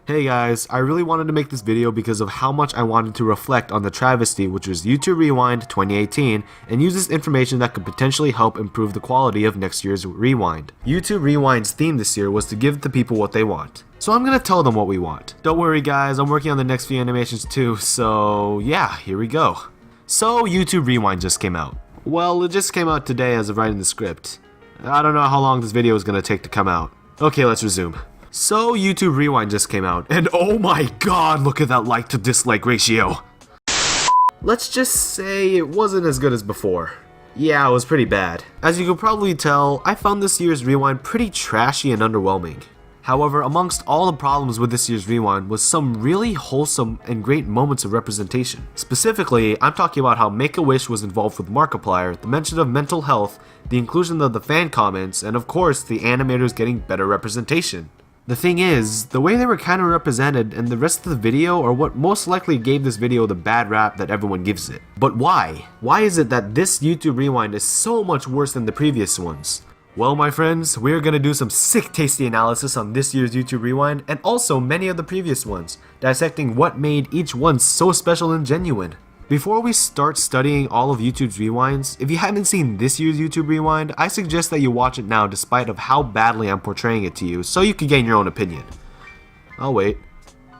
Hey guys, I really wanted to make this video because of how much I wanted to reflect on the travesty which was YouTube Rewind 2018 and use this information that could potentially help improve the quality of next year's Rewind. YouTube Rewind's theme this year was to give the people what they want. So I'm gonna tell them what we want. Don't worry guys, I'm working on the next few animations too, so yeah, here we go. So YouTube Rewind just came out. Well, it just came out today as of writing the script. I don't know how long this video is gonna take to come out. Okay, let's resume. So YouTube Rewind just came out, and oh my god, look at that like to dislike ratio. Let's just say it wasn't as good as before. Yeah, it was pretty bad. As you could probably tell, I found this year's Rewind pretty trashy and underwhelming. However, amongst all the problems with this year's Rewind was some really wholesome and great moments of representation. Specifically, I'm talking about how Make-A-Wish was involved with Markiplier, the mention of mental health, the inclusion of the fan comments, and of course, the animators getting better representation. The thing is, the way they were kind of represented and the rest of the video are what most likely gave this video the bad rap that everyone gives it. But why? Why is it that this YouTube Rewind is so much worse than the previous ones? Well my friends, we're gonna do some sick tasty analysis on this year's YouTube Rewind and also many of the previous ones, dissecting what made each one so special and genuine. Before we start studying all of YouTube's rewinds, if you haven't seen this year's YouTube Rewind, I suggest that you watch it now despite of how badly I'm portraying it to you so you can gain your own opinion. I'll wait.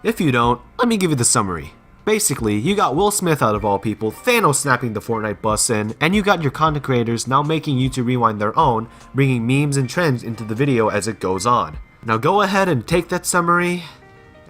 If you don't, let me give you the summary. Basically, you got Will Smith out of all people, Thanos snapping the Fortnite bus in, and you got your content creators now making YouTube Rewind their own, bringing memes and trends into the video as it goes on. Now go ahead and take that summary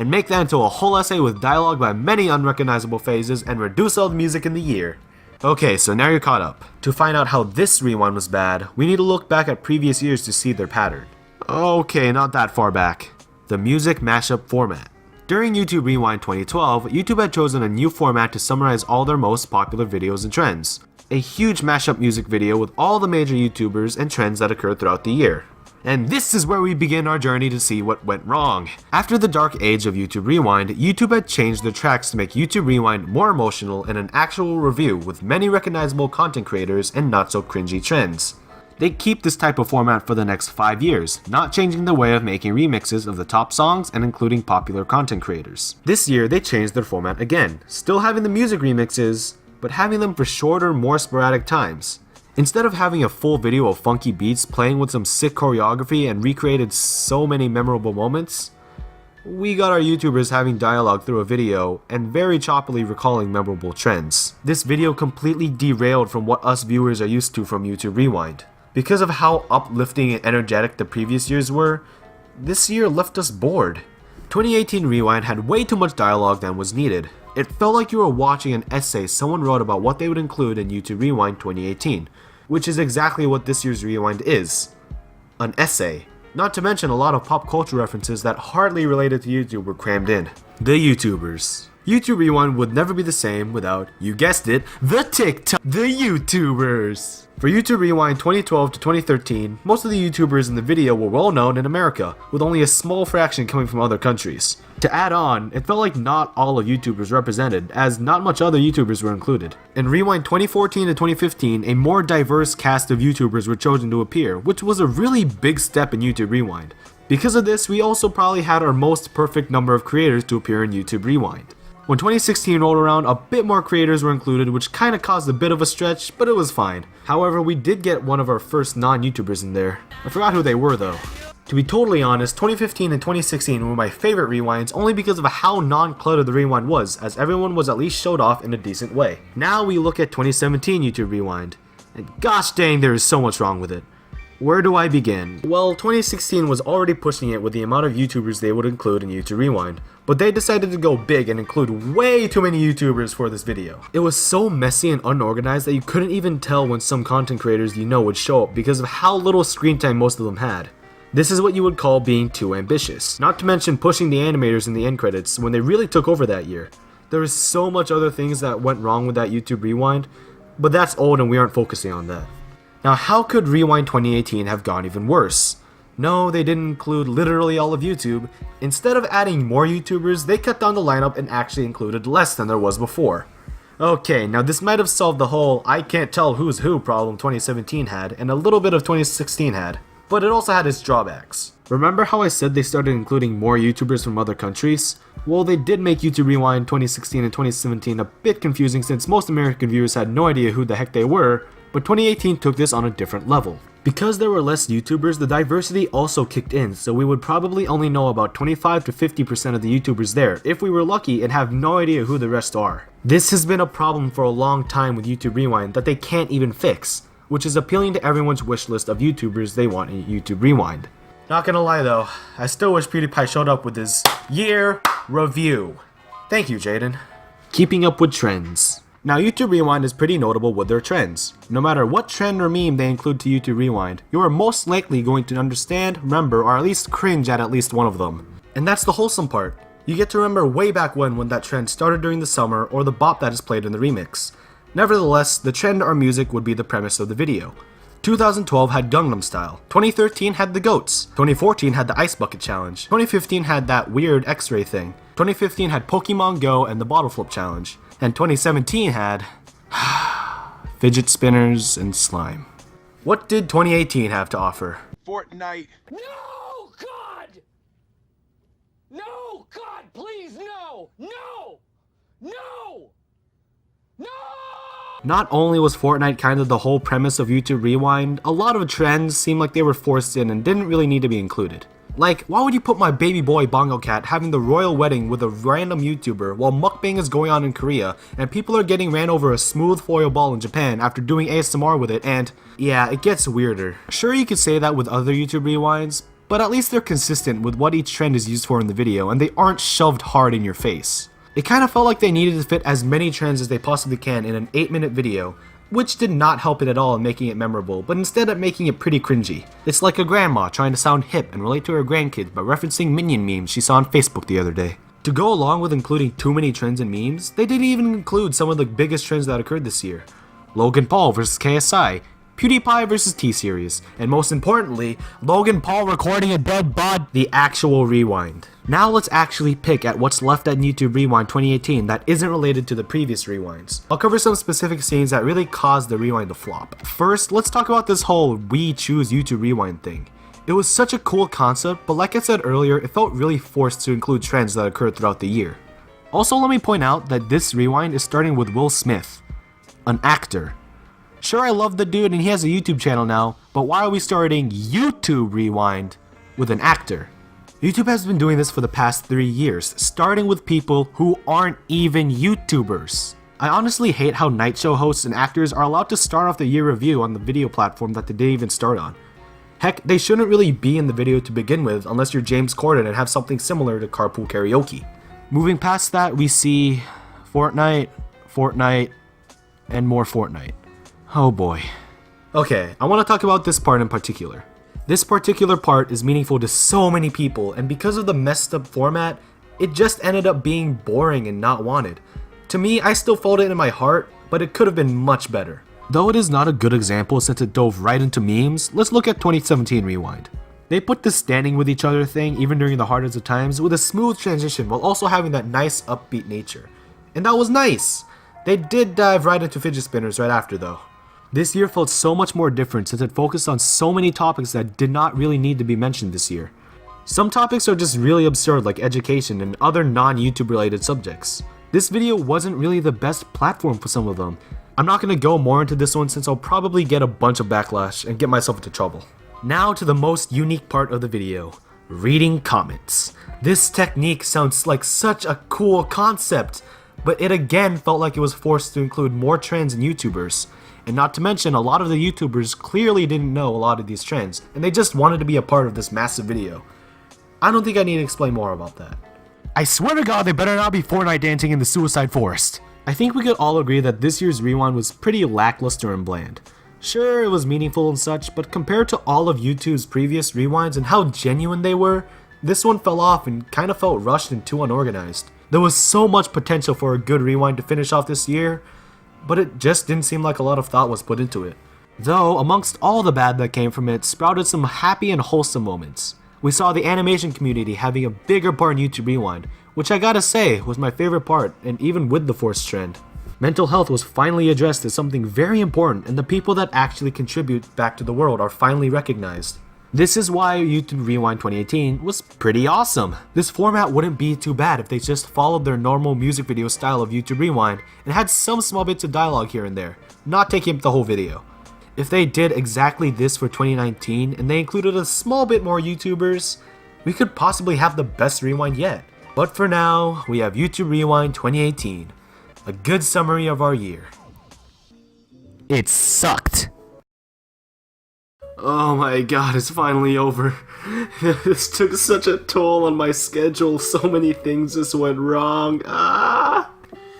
and make that into a whole essay with dialogue by many unrecognizable phases and reduce all the music in the year. Okay, so now you're caught up. To find out how this Rewind was bad, we need to look back at previous years to see their pattern. Okay, not that far back. The music mashup format. During YouTube Rewind 2012, YouTube had chosen a new format to summarize all their most popular videos and trends. A huge mashup music video with all the major YouTubers and trends that occurred throughout the year. And this is where we begin our journey to see what went wrong. After the dark age of YouTube Rewind, YouTube had changed their tracks to make YouTube Rewind more emotional and an actual review with many recognizable content creators and not so cringy trends. They keep this type of format for the next 5 years, not changing the way of making remixes of the top songs and including popular content creators. This year they changed their format again, still having the music remixes, but having them for shorter, more sporadic times. Instead of having a full video of funky beats playing with some sick choreography and recreated so many memorable moments, we got our YouTubers having dialogue through a video and very choppily recalling memorable trends. This video completely derailed from what us viewers are used to from YouTube Rewind. Because of how uplifting and energetic the previous years were, this year left us bored. 2018 Rewind had way too much dialogue than was needed. It felt like you were watching an essay someone wrote about what they would include in YouTube Rewind 2018, which is exactly what this year's Rewind is. An essay. Not to mention a lot of pop culture references that hardly related to YouTube were crammed in. The YouTubers. YouTube Rewind would never be the same without, you guessed it, the YouTubers. For YouTube Rewind 2012 to 2013, most of the YouTubers in the video were well known in America, with only a small fraction coming from other countries. To add on, it felt like not all of YouTubers represented, as not much other YouTubers were included. In Rewind 2014 to 2015, a more diverse cast of YouTubers were chosen to appear, which was a really big step in YouTube Rewind. Because of this, we also probably had our most perfect number of creators to appear in YouTube Rewind. When 2016 rolled around, a bit more creators were included, which kinda caused a bit of a stretch, but it was fine. However, we did get one of our first non-YouTubers in there. I forgot who they were though. To be totally honest, 2015 and 2016 were my favorite rewinds only because of how non-cluttered the rewind was, as everyone was at least showed off in a decent way. Now we look at 2017 YouTube Rewind, and gosh dang there is so much wrong with it. Where do I begin? Well, 2016 was already pushing it with the amount of YouTubers they would include in YouTube Rewind, but they decided to go big and include way too many YouTubers for this video. It was so messy and unorganized that you couldn't even tell when some content creators you know would show up because of how little screen time most of them had. This is what you would call being too ambitious, not to mention pushing the animators in the end credits when they really took over that year. There is so much other things that went wrong with that YouTube Rewind, but that's old and we aren't focusing on that. Now how could Rewind 2018 have gone even worse? No, they didn't include literally all of YouTube. Instead of adding more YouTubers, they cut down the lineup and actually included less than there was before. Okay, now this might have solved the whole I can't tell who's who problem 2017 had, and a little bit of 2016 had. but it also had its drawbacks. Remember how I said they started including more YouTubers from other countries? Well, they did make YouTube Rewind 2016 and 2017 a bit confusing since most American viewers had no idea who the heck they were, but 2018 took this on a different level. Because there were less YouTubers, the diversity also kicked in, so we would probably only know about 25 to 50% of the YouTubers there, if we were lucky, and have no idea who the rest are. This has been a problem for a long time with YouTube Rewind that they can't even fix, which is appealing to everyone's wish list of YouTubers they want in YouTube Rewind. Not gonna lie though, I still wish PewDiePie showed up with his year review. Thank you, Jaden. Keeping up with trends. Now, YouTube Rewind is pretty notable with their trends. No matter what trend or meme they include to YouTube Rewind, you are most likely going to understand, remember, or at least cringe at least one of them. And that's the wholesome part. You get to remember way back when that trend started during the summer or the bop that is played in the remix. Nevertheless, the trend or music would be the premise of the video. 2012 had Gangnam Style, 2013 had the Goats, 2014 had the Ice Bucket Challenge, 2015 had that weird X-ray thing, 2015 had Pokemon Go and the Bottle Flip Challenge, and 2017 had fidget spinners and slime. What did 2018 have to offer? Fortnite. No, God! No, God, please, no! No! No! No! Not only was Fortnite kind of the whole premise of YouTube Rewind, a lot of trends seemed like they were forced in and didn't really need to be included. Like, why would you put my baby boy Bongo Cat having the royal wedding with a random YouTuber while mukbang is going on in Korea and people are getting ran over a smooth foil ball in Japan after doing ASMR with it, and yeah, it gets weirder. Sure, you could say that with other YouTube Rewinds, but at least they're consistent with what each trend is used for in the video and they aren't shoved hard in your face. It kind of felt like they needed to fit as many trends as they possibly can in an 8-minute video, which did not help it at all in making it memorable, but instead of making it pretty cringy. It's like a grandma trying to sound hip and relate to her grandkids by referencing Minion memes she saw on Facebook the other day. To go along with including too many trends and memes, they didn't even include some of the biggest trends that occurred this year. Logan Paul vs KSI, PewDiePie vs T-Series, and most importantly, Logan Paul recording a dead bod, the actual rewind. Now let's actually pick at what's left at YouTube Rewind 2018 that isn't related to the previous rewinds. I'll cover some specific scenes that really caused the rewind to flop. First, let's talk about this whole we choose YouTube Rewind thing. It was such a cool concept, but like I said earlier, it felt really forced to include trends that occurred throughout the year. Also, let me point out that this rewind is starting with Will Smith, an actor. Sure, I love the dude and he has a YouTube channel now, but why are we starting YouTube Rewind with an actor? YouTube has been doing this for the past 3 years, starting with people who aren't even YouTubers. I honestly hate how night show hosts and actors are allowed to start off the year review on the video platform that they didn't even start on. Heck, they shouldn't really be in the video to begin with unless you're James Corden and have something similar to Carpool Karaoke. Moving past that, we see Fortnite, and more Fortnite. Oh boy. Okay, I want to talk about this part in particular. This particular part is meaningful to so many people, and because of the messed up format, it just ended up being boring and not wanted. To me, I still felt it in my heart, but it could have been much better. Though it is not a good example since it dove right into memes, let's look at 2017 Rewind. They put the standing with each other thing even during the hardest of times with a smooth transition while also having that nice upbeat nature. And that was nice! They did dive right into fidget spinners right after though. This year felt so much more different since it focused on so many topics that did not really need to be mentioned this year. Some topics are just really absurd like education and other non-YouTube related subjects. This video wasn't really the best platform for some of them. I'm not going to go more into this one since I'll probably get a bunch of backlash and get myself into trouble. Now to the most unique part of the video, reading comments. This technique sounds like such a cool concept, but it again felt like it was forced to include more trends and YouTubers. And not to mention, a lot of the YouTubers clearly didn't know a lot of these trends, and they just wanted to be a part of this massive video. I don't think I need to explain more about that. I swear to God, they better not be Fortnite dancing in the Suicide Forest. I think we could all agree that this year's Rewind was pretty lackluster and bland. Sure, it was meaningful and such, but compared to all of YouTube's previous Rewinds and how genuine they were, this one fell off and kind of felt rushed and too unorganized. There was so much potential for a good Rewind to finish off this year, but it just didn't seem like a lot of thought was put into it. Though, amongst all the bad that came from it, sprouted some happy and wholesome moments. We saw the animation community having a bigger part in YouTube Rewind, which I gotta say was my favorite part, and even with the forced trend. Mental health was finally addressed as something very important, and the people that actually contribute back to the world are finally recognized. This is why YouTube Rewind 2018 was pretty awesome. This format wouldn't be too bad if they just followed their normal music video style of YouTube Rewind and had some small bits of dialogue here and there, not taking up the whole video. If they did exactly this for 2019 and they included a small bit more YouTubers, we could possibly have the best rewind yet. But for now, we have YouTube Rewind 2018, a good summary of our year. It sucked. Oh my god, it's finally over. This took such a toll on my schedule, so many things just went wrong.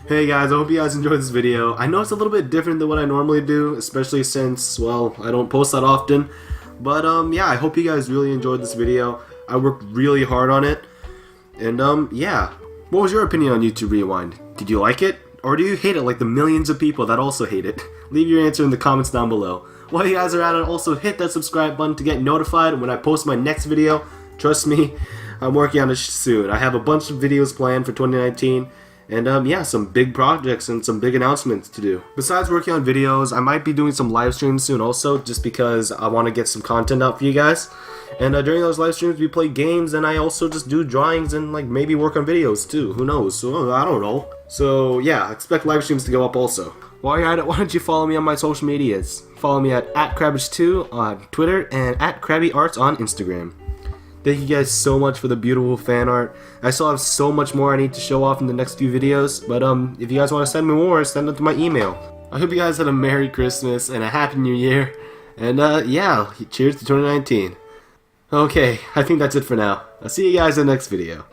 Hey guys, I hope you guys enjoyed this video. I know it's a little bit different than what I normally do, especially since, well, I don't post that often. But yeah, I hope you guys really enjoyed this video. I worked really hard on it. And yeah, what was your opinion on YouTube Rewind? Did you like it? Or do you hate it like the millions of people that also hate it? Leave your answer in the comments down below. While you guys are at it, also hit that subscribe button to get notified when I post my next video. Trust me, I'm working on it soon. I have a bunch of videos planned for 2019. And yeah, some big projects and some big announcements to do. Besides working on videos, I might be doing some live streams soon also, just because I want to get some content out for you guys. And during those live streams, we play games, and I also just do drawings and like maybe work on videos too. Who knows? So I don't know. So yeah, expect live streams to go up also. While you're at it, why don't you follow me on my social medias? Follow me at @Crabbage2 on Twitter and @CrabbyArts on Instagram. Thank you guys so much for the beautiful fan art. I still have so much more I need to show off in the next few videos, but if you guys want to send me more, send them to my email. I hope you guys had a Merry Christmas and a Happy New Year, and yeah, cheers to 2019. Okay, I think that's it for now. I'll see you guys in the next video.